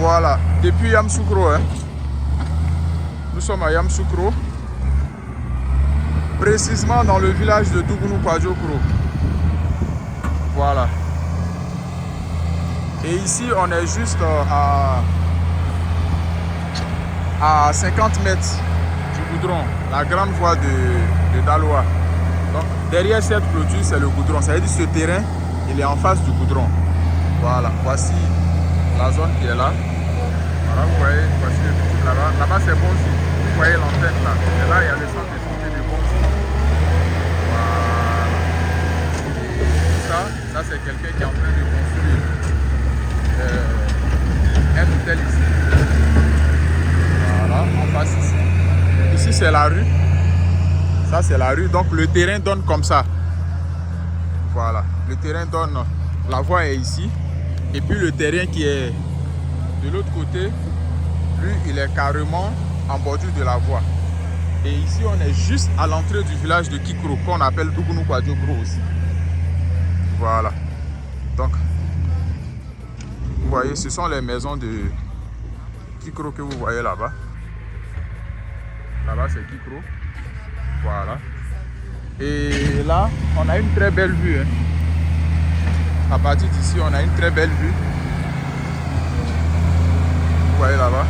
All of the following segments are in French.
Voilà, depuis Yamoussoukro, hein. Nous sommes à Yamoussoukro, précisément dans le village de Dougounou Kwadjokro. Voilà. Et ici, on est juste à 50 mètres du goudron, la grande voie de Daloa. Donc, derrière cette clôture, c'est le goudron. Ça veut dire que ce terrain, il est en face du goudron. Voilà, voici la zone qui est là. Voilà, vous voyez, voici le petit là-bas. Là-bas, c'est Bonzi. Vous voyez l'antenne là. Et là, il y a le centre de santé de Bonzi. Voilà. Ça c'est quelqu'un qui est en train de construire un hôtel ici. Voilà, en face ici. Ici, c'est la rue. Ça, c'est la rue. Donc, le terrain donne comme ça. Voilà. Le terrain donne. La voie est ici. Et puis, le terrain qui est de l'autre côté, lui, il est carrément en bordure de la voie. Et ici, on est juste à l'entrée du village de Kikro, qu'on appelle Dougounou Kwadjokro aussi. Voilà. Donc, vous voyez, ce sont les maisons de Kikro que vous voyez là-bas. Là-bas, c'est Kikro. Voilà. Et là, on a une très belle vue. Hein. À partir d'ici, on a une très belle vue. Vous voyez là-bas.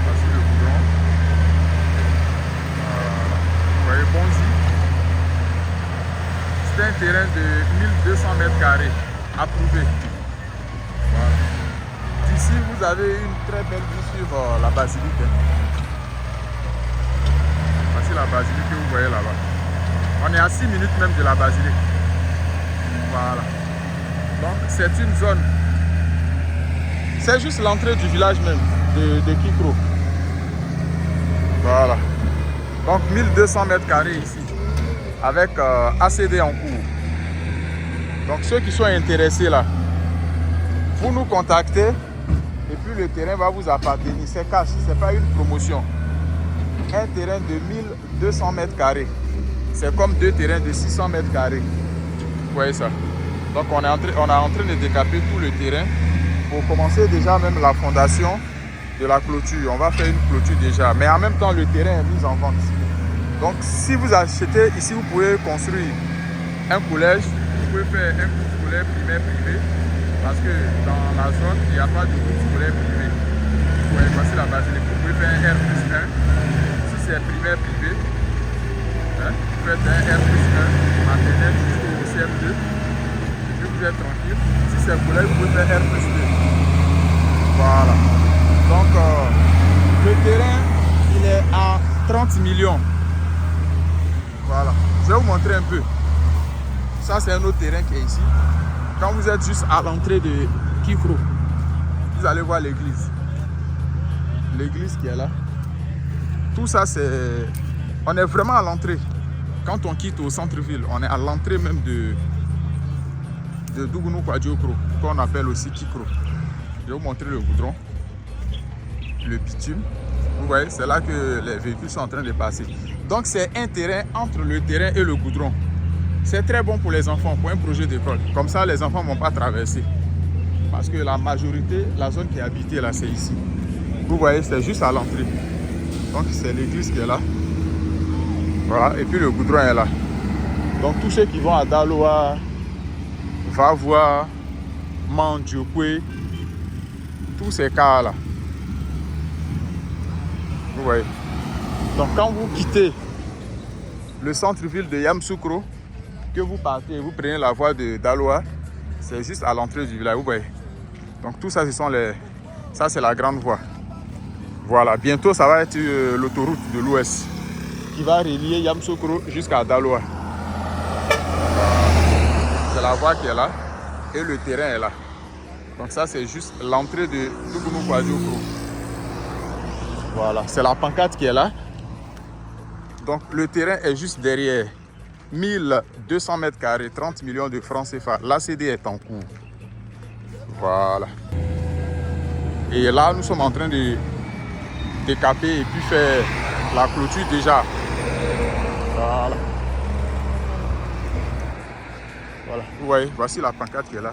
Voici le goudron. Voilà. Vous voyez Bonzi. C'est un terrain de 1200 mètres carrés approuvé. Voilà. D'ici, vous avez une très belle vue sur la basilique. Voici la basilique que vous voyez là-bas. On est à 6 minutes même de la basilique. Voilà. Donc, c'est une zone. C'est juste l'entrée du village même de Kikro. Voilà. Donc, 1200 mètres carrés ici. Avec ACD en cours. Donc ceux qui sont intéressés là, vous nous contactez et puis le terrain va vous appartenir. C'est cash, c'est pas une promotion. Un terrain de 1200 mètres carrés, c'est comme deux terrains de 600 mètres carrés. Vous voyez ça? Donc on est en train de décaper tout le terrain pour commencer déjà même la fondation de la clôture. On va faire une clôture déjà, mais en même temps le terrain est mis en vente. Donc si vous achetez ici, vous pouvez construire un collège, vous pouvez faire un groupe scolaire primaire privé, parce que dans la zone, il n'y a pas de groupe scolaire privé. Vous voyez, voici la basilique. Vous pouvez faire un R+1, si c'est primaire privé, hein, vous faites un R+1 maternelle jusqu'au CM2, et puis vous êtes tranquille. Si c'est collège, vous pouvez faire R+2. Voilà. Donc le terrain, il est à 30 millions. Voilà, je vais vous montrer un peu. Ça, c'est un autre terrain qui est ici. Quand vous êtes juste à l'entrée de Kikro, vous allez voir l'église. L'église qui est là. Tout ça, c'est... On est vraiment à l'entrée. Quand on quitte au centre-ville, on est à l'entrée même de Dougounou Kwadjokro, qu'on appelle aussi Kikro. Je vais vous montrer le goudron, le bitume. Vous voyez, c'est là que les véhicules sont en train de passer. Donc c'est un terrain entre le terrain et le goudron. C'est très bon pour les enfants, pour un projet d'école. Comme ça, les enfants ne vont pas traverser. Parce que la majorité, la zone qui est habitée là, c'est ici. Vous voyez, c'est juste à l'entrée. Donc c'est l'église qui est là. Voilà, et puis le goudron est là. Donc tous ceux qui vont à Daloa, Vavoua, Mandiokwe, tous ces cas là. Vous voyez. Donc quand vous quittez le centre-ville de Yamoussoukro, que vous partez, vous prenez la voie de Daloa, c'est juste à l'entrée du village, vous voyez. Donc tout ça, ce sont les... Ça, c'est la grande voie. Voilà, bientôt, ça va être l'autoroute de l'Ouest qui va relier Yamoussoukro jusqu'à Daloa. C'est la voie qui est là et le terrain est là. Donc ça, c'est juste l'entrée de Dougounou Kwadjokro. Voilà, c'est la pancarte qui est là. Donc le terrain est juste derrière. 1200 mètres carrés, 30 millions de francs CFA. L'ACD est en cours. Voilà. Et là, nous sommes en train de décaper et puis faire la clôture déjà. Voilà. Voilà. Vous voyez, voici la pancarte qui est là.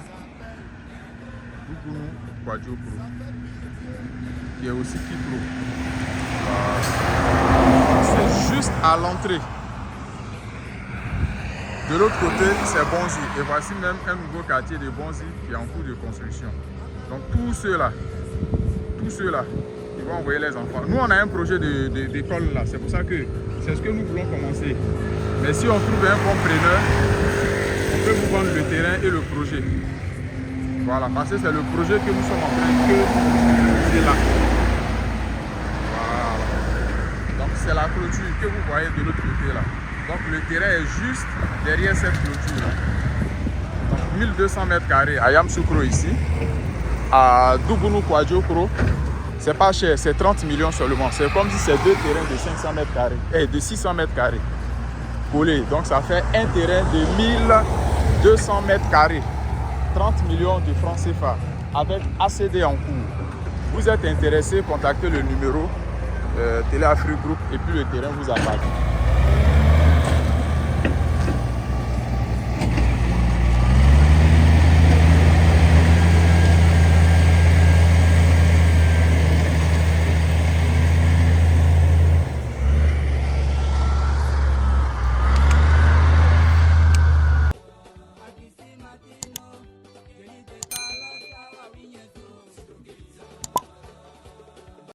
Dougonou Kwadjokro, qui est aussi Kipro. C'est juste à l'entrée. De l'autre côté, c'est Bonzi. Et voici même un nouveau quartier de Bonzi qui est en cours de construction. Donc tous ceux-là, ils vont envoyer les enfants. Nous, on a un projet d'école là. C'est pour ça que c'est ce que nous voulons commencer. Mais si on trouve un bon preneur, on peut vous vendre le terrain et le projet. Voilà, parce que c'est le projet que nous sommes en train de là. Voilà. Donc c'est la clôture que vous voyez de l'autre côté là. Donc le terrain est juste derrière cette clôture là. Donc 1200 mètres carrés à Yamoussoukro ici. À Dougonou Kwadjokro, c'est pas cher, c'est 30 millions seulement. C'est comme si c'est deux terrains de 500 mètres carrés, de 600 mètres carrés collés. Donc ça fait un terrain de 1200 mètres carrés, 30 millions de francs CFA avec ACD en cours. Vous êtes intéressé, contactez le numéro Télé Afrique Group et puis le terrain vous appartient.